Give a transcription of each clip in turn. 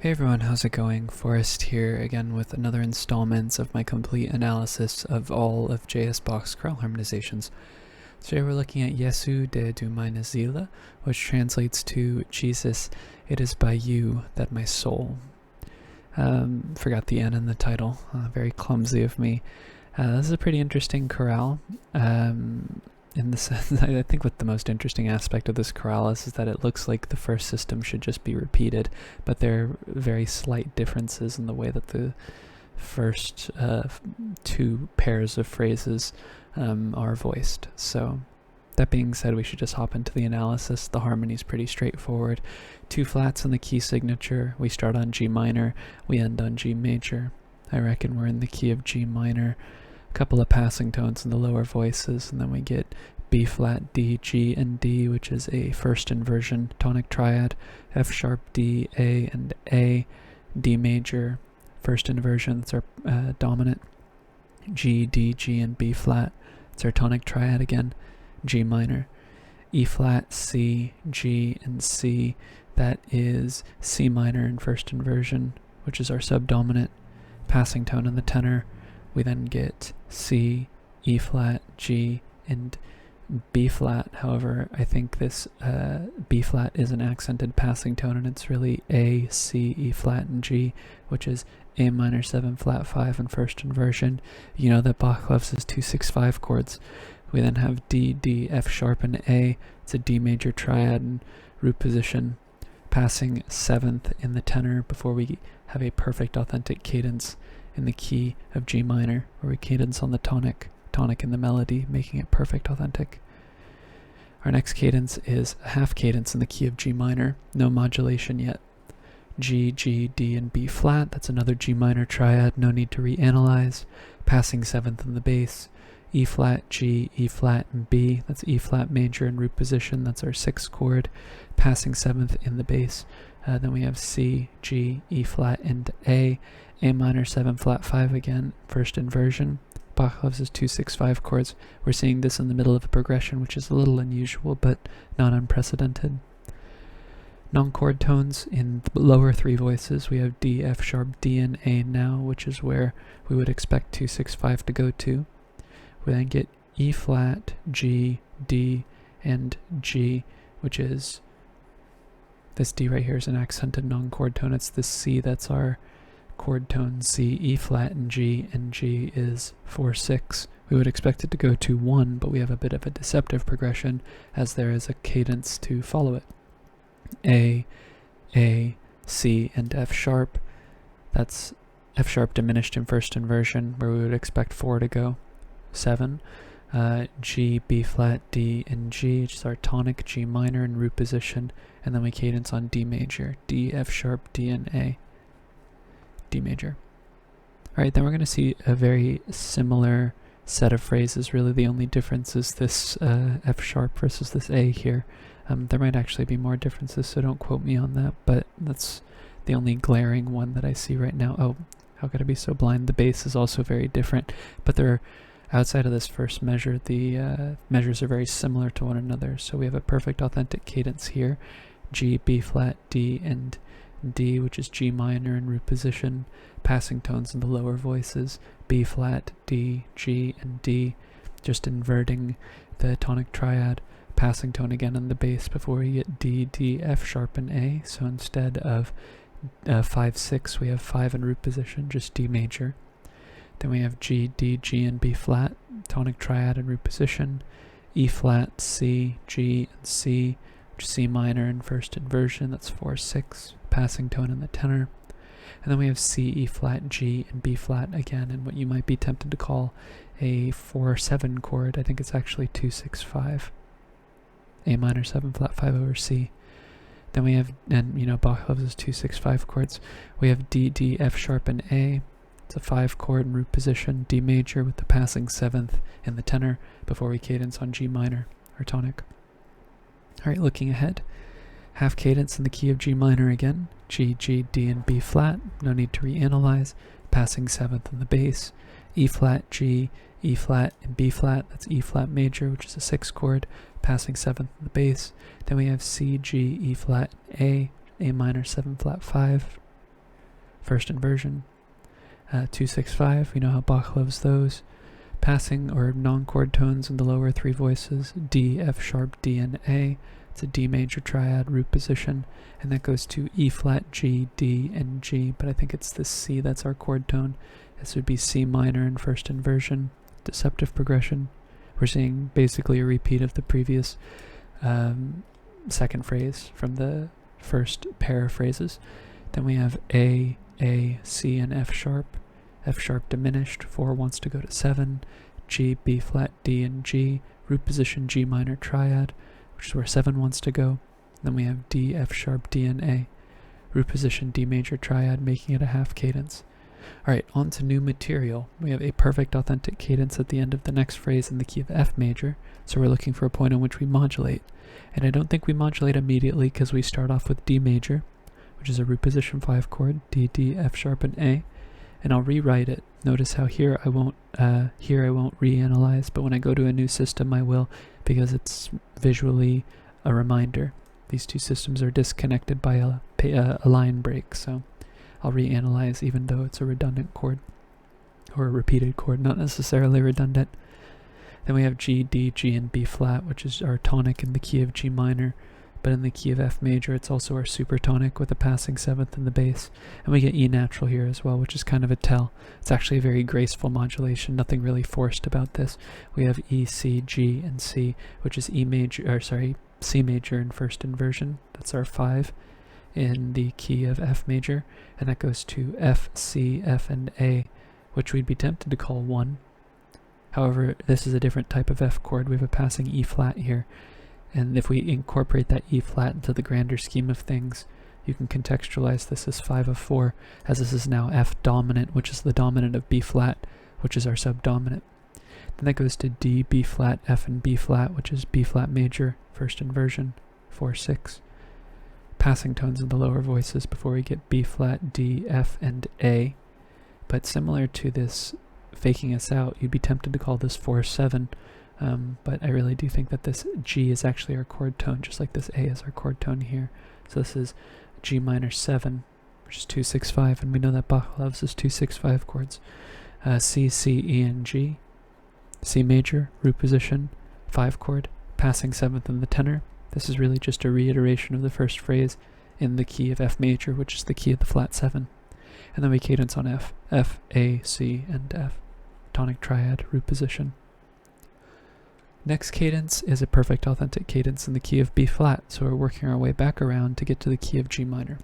Hey everyone, how's it going? Forrest here again with another installment of my complete analysis of all of J.S. Bach's chorale harmonizations. Today we're looking at Jesu de du meine Seele, which translates to Jesus, it is by you that my soul. Forgot the N in the title, very clumsy of me. This is a pretty interesting chorale. In the sense, I think what the most interesting aspect of this chorales is that it looks like the first system should just be repeated, but there are very slight differences in the way that the first two pairs of phrases are voiced. So that being said, we should just hop into the analysis. The harmony is pretty straightforward. Two flats in the key signature. We start on G minor, we end on G major. I reckon we're in the key of G minor. Couple of passing tones in the lower voices, and then we get B flat, D, G, and D, which is a first inversion tonic triad, F sharp, D, A, and A, D major, first inversion, that's our dominant, G, D, G, and B flat, it's our tonic triad again, G minor, E flat, C, G, and C, that is C minor in first inversion, which is our subdominant, passing tone in the tenor. We then get C, E flat, G, and B flat. However, I think this B flat is an accented passing tone, and it's really A, C, E flat, and G, which is A minor 7 flat 5 in first inversion. You know that Bach loves his 2-6-5 chords. We then have D, D, F sharp, and A. It's a D major triad in root position, passing 7th in the tenor before we have a perfect authentic cadence in the key of G minor, where we cadence on the tonic in the melody, making it perfect authentic. Our next cadence is a half cadence in the key of G minor, no modulation yet. G, G, D, and B flat, that's another G minor triad, no need to reanalyze, passing 7th in the bass. E flat, G, E flat, and B, that's E flat major in root position, that's our 6th chord, passing 7th in the bass. Then we have C, G, E flat, and A minor 7 flat 5 again, first inversion. Bach loves his 2-6-5 chords. We're seeing this in the middle of a progression, which is a little unusual, but not unprecedented. Non-chord tones in the lower three voices, we have D, F sharp, D, and A now, which is where we would expect 2-6-5 to go to. We then get E flat, G, D, and G, which is this D right here is an accented non-chord tone. It's this C that's our chord tone, C, E flat, and G is 4-6. We would expect it to go to 1, but we have a bit of a deceptive progression as there is a cadence to follow it. A, C, and F sharp. That's F sharp diminished in first inversion, where we would expect 4 to go. 7. G, B flat, D, and G, which is our tonic G minor in root position, and then we cadence on D major, D, F sharp, D, and A, D major. Alright, then we're going to see a very similar set of phrases. Really the only difference is this F sharp versus this A here. There might actually be more differences, so don't quote me on that, but that's the only glaring one that I see right now. Oh, how could I be so blind? The bass is also very different, but they're outside of this first measure, the measures are very similar to one another. So we have a perfect authentic cadence here. G, B flat, D, and D, which is G minor in root position. Passing tones in the lower voices. B flat, D, G, and D. Just inverting the tonic triad. Passing tone again in the bass before we get D, D, F sharp, and A. So instead of 5-6, we have 5 in root position, just D major. Then we have G, D, G, and B flat, tonic triad in root position, E flat, C, G, and C, which is C minor in first inversion, that's 4-6, passing tone in the tenor. And then we have C, E flat, G, and B flat again, in what you might be tempted to call a 4-7 chord. I think it's actually 2-6-5. A minor 7 flat 5 over C. Then we have, and you know, Bach loves his 2-6-5 chords. We have D, D, F sharp, and A. It's a 5 chord in root position, D major with the passing 7th in the tenor before we cadence on G minor, or tonic. Alright, looking ahead. Half cadence in the key of G minor again, G, G, D, and B flat, no need to reanalyze, passing 7th in the bass, E flat, G, E flat, and B flat, that's E flat major, which is a 6 chord, passing 7th in the bass. Then we have C, G, E flat, A minor 7 flat 5, first inversion. 2-6-5, we know how Bach loves those. Passing or non-chord tones in the lower three voices, D, F sharp, D, and A. It's a D major triad root position, and that goes to E flat, G, D, and G, but I think it's the C that's our chord tone. This would be C minor in first inversion. Deceptive progression. We're seeing basically a repeat of the previous second phrase from the first pair of phrases. Then we have A, C, and F sharp. F sharp diminished, 4 wants to go to 7, G, B flat, D, and G, root position G minor triad, which is where 7 wants to go. Then we have D, F sharp, D, and A, root position D major triad, making it a half cadence. Alright, on to new material. We have a perfect authentic cadence at the end of the next phrase in the key of F major, so we're looking for a point on which we modulate. And I don't think we modulate immediately because we start off with D major, which is a root position 5 chord, D, D, F sharp, and A. And I'll rewrite it. Notice how here I won't reanalyze, but when I go to a new system I will, because it's visually a reminder. These two systems are disconnected by a line break, so I'll reanalyze even though it's a redundant chord, or a repeated chord, not necessarily redundant. Then we have G, D, G, and B flat, which is our tonic in the key of G minor. But in the key of F major, it's also our supertonic with a passing 7th in the bass. And we get E natural here as well, which is kind of a tell. It's actually a very graceful modulation, nothing really forced about this. We have E, C, G, and C, which is C major in first inversion. That's our 5 in the key of F major. And that goes to F, C, F, and A, which we'd be tempted to call 1. However, this is a different type of F chord. We have a passing E flat here. And if we incorporate that E flat into the grander scheme of things, you can contextualize this as 5 of 4, as this is now F dominant, which is the dominant of B flat, which is our subdominant. Then that goes to D, B flat, F, and B flat, which is B flat major, first inversion, 4-6. Passing tones in the lower voices before we get B flat, D, F, and A. But similar to this faking us out, you'd be tempted to call this 4-7. But I really do think that this G is actually our chord tone, just like this A is our chord tone here. So this is G minor 7, which is 2-6-5, and we know that Bach loves his 2-6-5 chords. C, C, E, and G. C major, root position, 5 chord, passing 7th in the tenor. This is really just a reiteration of the first phrase in the key of F major, which is the key of the flat 7. And then we cadence on F. F, A, C, and F. Tonic triad, root position. Next cadence is a perfect authentic cadence in the key of B flat, so we're working our way back around to get to the key of G minor.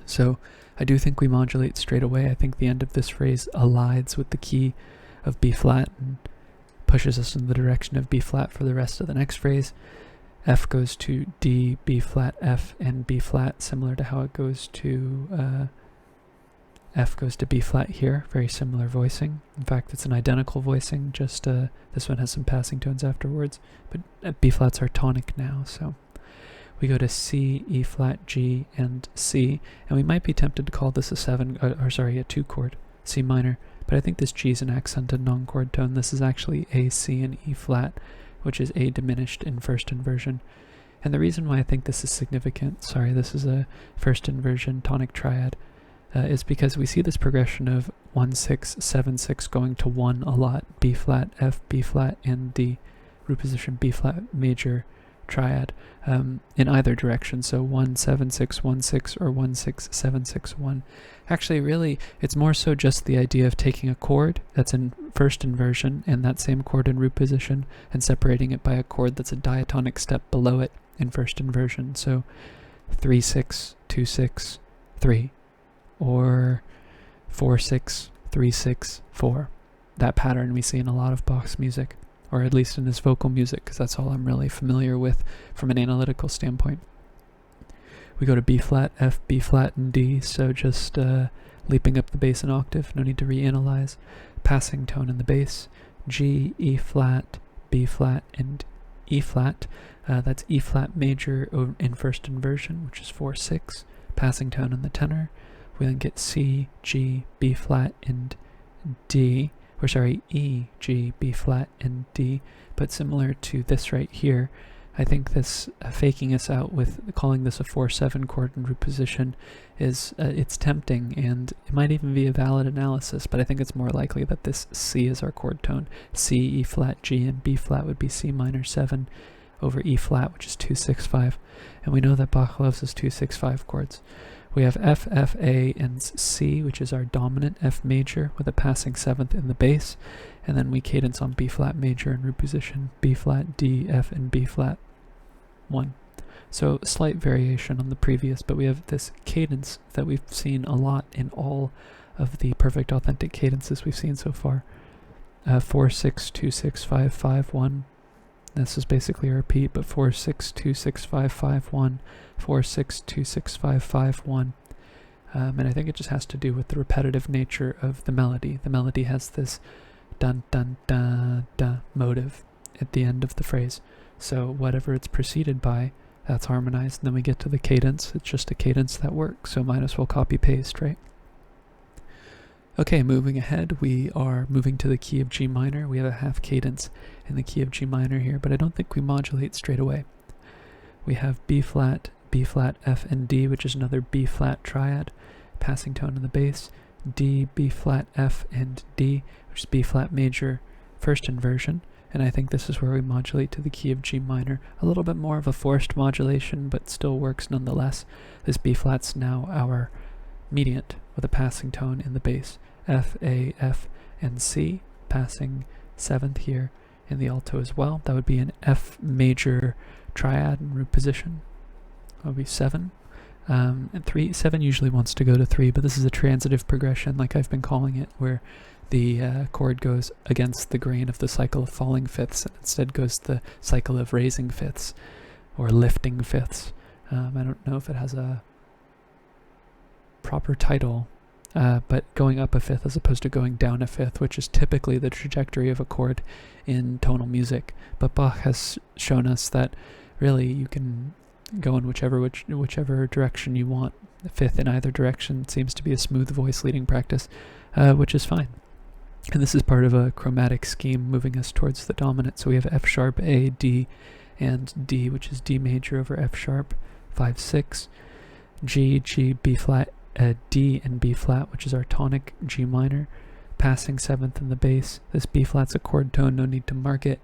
So I do think we modulate straight away. I think the end of this phrase aligns with the key of B flat and pushes us in the direction of B flat for the rest of the next phrase. F goes to D, B flat, F, and B flat, similar to how it goes to F goes to B flat here, very similar voicing. In fact, it's an identical voicing, just this one has some passing tones afterwards, but B flat's our tonic now, so we go to C, E flat, G, and C, and we might be tempted to call this a 2 chord, C minor, but I think this G is an accented non-chord tone. This is actually A, C, and E flat, which is A diminished in first inversion. And the reason why I think this is significant, this is a first inversion tonic triad, is because we see this progression of 1-6-7-6 going to 1 a lot. B flat, F, B flat, and D, root position B flat major triad in either direction. So 1-7-6-1-6 or 1-6-7-6-1. Actually, really, it's more so just the idea of taking a chord that's in first inversion and that same chord in root position and separating it by a chord that's a diatonic step below it in first inversion. So 3-6-2-6-3. Or 4-6-3-6-4. That pattern we see in a lot of Bach's music, or at least in his vocal music, because that's all I'm really familiar with from an analytical standpoint. We go to B flat, F, B flat, and D, so just leaping up the bass an octave, no need to reanalyze. Passing tone in the bass, G, E flat, B flat, and E flat. That's E flat major in first inversion, which is 4-6. Passing tone in the tenor. We then get C, G, B flat, and D, E, G, B flat, and D, but similar to this right here, I think this faking us out with calling this a 4-7 chord in root position is it's tempting, and it might even be a valid analysis, but I think it's more likely that this C is our chord tone. C, E flat, G, and B flat would be C minor 7 over E flat, which is 2-6-5, and we know that Bach loves his 2-6-5 chords. We have F, F, A, and C, which is our dominant F major with a passing 7th in the bass, and then we cadence on B flat major in root position, B flat, D, F, and B flat 1. So slight variation on the previous, but we have this cadence that we've seen a lot in all of the perfect authentic cadences we've seen so far. 4, 6, 2, 6, 5, 5, 1. This is basically a repeat, but 4, 6, 2, 6, 5, 5, 1, 4, 6, 2, 6, 5, 5, 1. And I think it just has to do with the repetitive nature of the melody. The melody has this dun dun da da motive at the end of the phrase. So whatever it's preceded by, that's harmonized. And then we get to the cadence. It's just a cadence that works, so might as well copy paste, right? Okay, moving ahead, we are moving to the key of G minor. We have a half cadence in the key of G minor here, but I don't think we modulate straight away. We have B flat, F, and D, which is another B flat triad, passing tone in the bass, D, B flat, F, and D, which is B flat major, first inversion, and I think this is where we modulate to the key of G minor. A little bit more of a forced modulation, but still works nonetheless. This B flat's now our mediant with a passing tone in the bass, F, A, F, and C, passing 7th here in the alto as well. That would be an F major triad in root position. That would be 7. And 7 usually wants to go to 3, but this is a transitive progression, like I've been calling it, where the chord goes against the grain of the cycle of falling fifths, and instead goes the cycle of raising fifths, or lifting fifths. I don't know if it has a proper title, but going up a fifth as opposed to going down a fifth, which is typically the trajectory of a chord in tonal music. But Bach has shown us that really you can go in whichever direction you want. The fifth in either direction seems to be a smooth voice leading practice, which is fine. And this is part of a chromatic scheme moving us towards the dominant. So we have F sharp, A, D, and D, which is D major over F sharp, 5, 6, G, G, B flat, D, and B flat, which is our tonic G minor, passing 7th in the bass. This B flat's a chord tone, no need to mark it.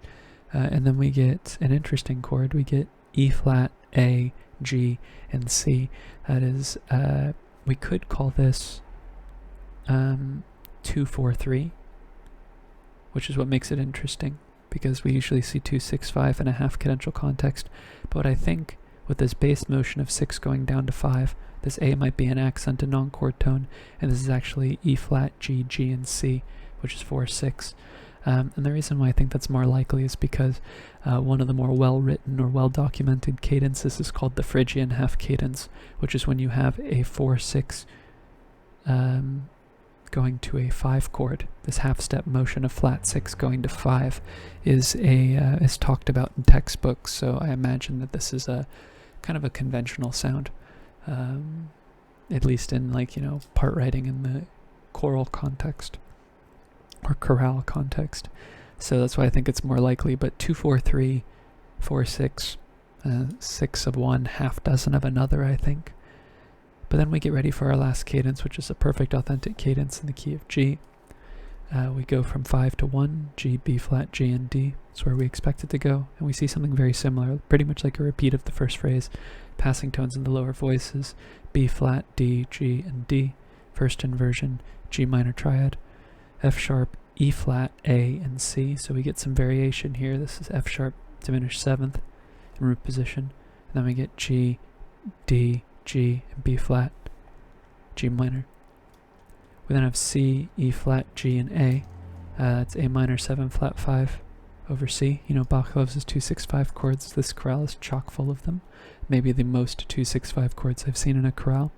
And then we get an interesting chord. We get E flat, A, G, and C. That is, we could call this 2-4-3, which is what makes it interesting, because we usually see 2-6-5 in a half cadential context. But I think with this bass motion of 6 going down to 5, this A might be an accent, a non-chord tone, and this is actually E flat, G, G, and C, which is 4-6. And the reason why I think that's more likely is because one of the more well-written or well-documented cadences is called the Phrygian half cadence, which is when you have a 4-6 going to a 5 chord. This half-step motion of flat 6 going to 5 is talked about in textbooks, so I imagine that this is a kind of a conventional sound, at least in, like, you know, part writing in the choral context or chorale context. So that's why I think it's more likely. But 2-4-3, 4-6, 6 of one, half dozen of another, I think. But then we get ready for our last cadence, which is a perfect authentic cadence in the key of G. We go from 5 to 1, G, B flat, G, and D. That's where we expect it to go. And we see something very similar, pretty much like a repeat of the first phrase. Passing tones in the lower voices, B flat, D, G, and D. First inversion, G minor triad. F sharp, E flat, A, and C. So we get some variation here. This is F sharp diminished 7th in root position. And then we get G, D, G, and B flat, G minor. We then have C, E flat, G, and A. It's A minor 7 flat 5 over C. You know, Bach loves his 2-6-5 chords. This chorale is chock full of them. Maybe the most 2-6-5 chords I've seen in a chorale.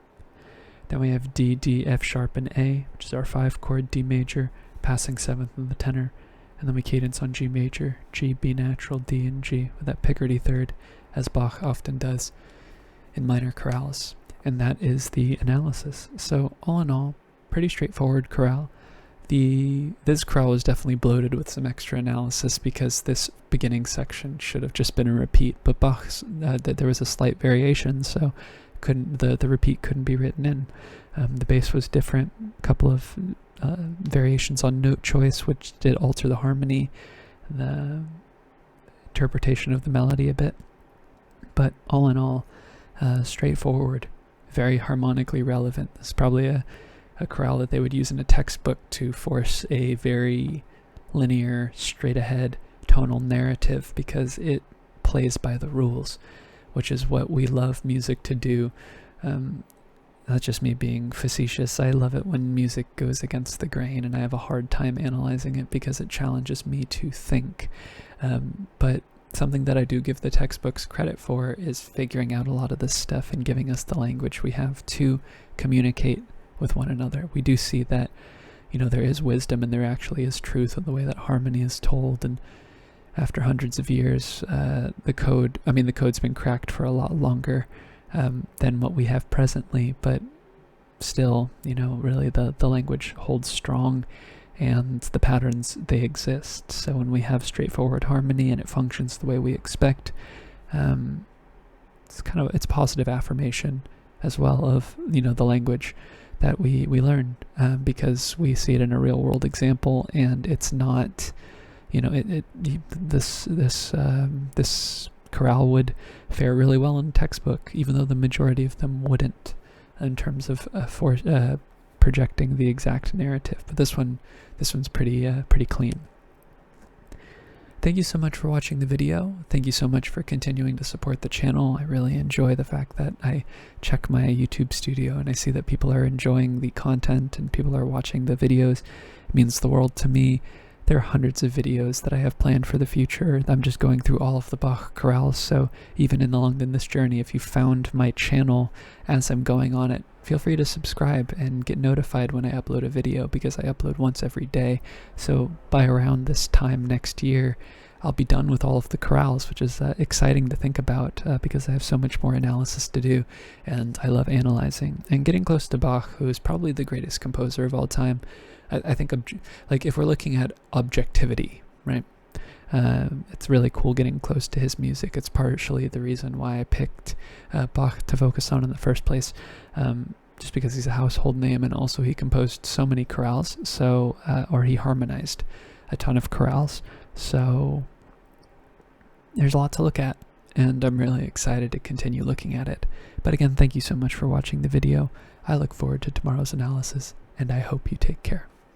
Then we have D, D, F sharp, and A, which is our 5 chord D major, passing 7th in the tenor. And then we cadence on G major, G, B natural, D, and G, with that picardy third, as Bach often does in minor chorales. And that is the analysis. So all in all, pretty straightforward chorale. This chorale was definitely bloated with some extra analysis because this beginning section should have just been a repeat, but Bach's there was a slight variation, so the repeat couldn't be written in. The bass was different, a couple of variations on note choice, which did alter the harmony, the interpretation of the melody a bit, but all in all, straightforward, very harmonically relevant. It's probably a chorale that they would use in a textbook to force a very linear, straight-ahead tonal narrative because it plays by the rules, which is what we love music to do. That's just me being facetious. I love it when music goes against the grain, and I have a hard time analyzing it because it challenges me to think. But something that I do give the textbooks credit for is figuring out a lot of this stuff and giving us the language we have to communicate with one another. We do see that, there is wisdom and there actually is truth in the way that harmony is told, and after hundreds of years, the code's been cracked for a lot longer than what we have presently, but still, really the language holds strong and the patterns, they exist. So when we have straightforward harmony and it functions the way we expect, it's positive affirmation as well of, the language that we learn, because we see it in a real world example, and it's not, this chorale would fare really well in a textbook, even though the majority of them wouldn't, in terms of projecting the exact narrative. But this one's pretty clean. Thank you so much for watching the video. Thank you so much for continuing to support the channel. I really enjoy the fact that I check my YouTube studio and I see that people are enjoying the content and people are watching the videos. It means the world to me. There are hundreds of videos that I have planned for the future. I'm just going through all of the Bach chorales, so even along this journey, if you found my channel as I'm going on it, feel free to subscribe and get notified when I upload a video, because I upload once every day. So by around this time next year, I'll be done with all of the chorales, which is exciting to think about because I have so much more analysis to do, and I love analyzing and getting close to Bach, who is probably the greatest composer of all time. I think, if we're looking at objectivity, right? It's really cool getting close to his music. It's partially the reason why I picked Bach to focus on in the first place, just because he's a household name, and also he composed so many chorales, or he harmonized a ton of chorales. So there's a lot to look at, and I'm really excited to continue looking at it. But again, thank you so much for watching the video. I look forward to tomorrow's analysis, and I hope you take care.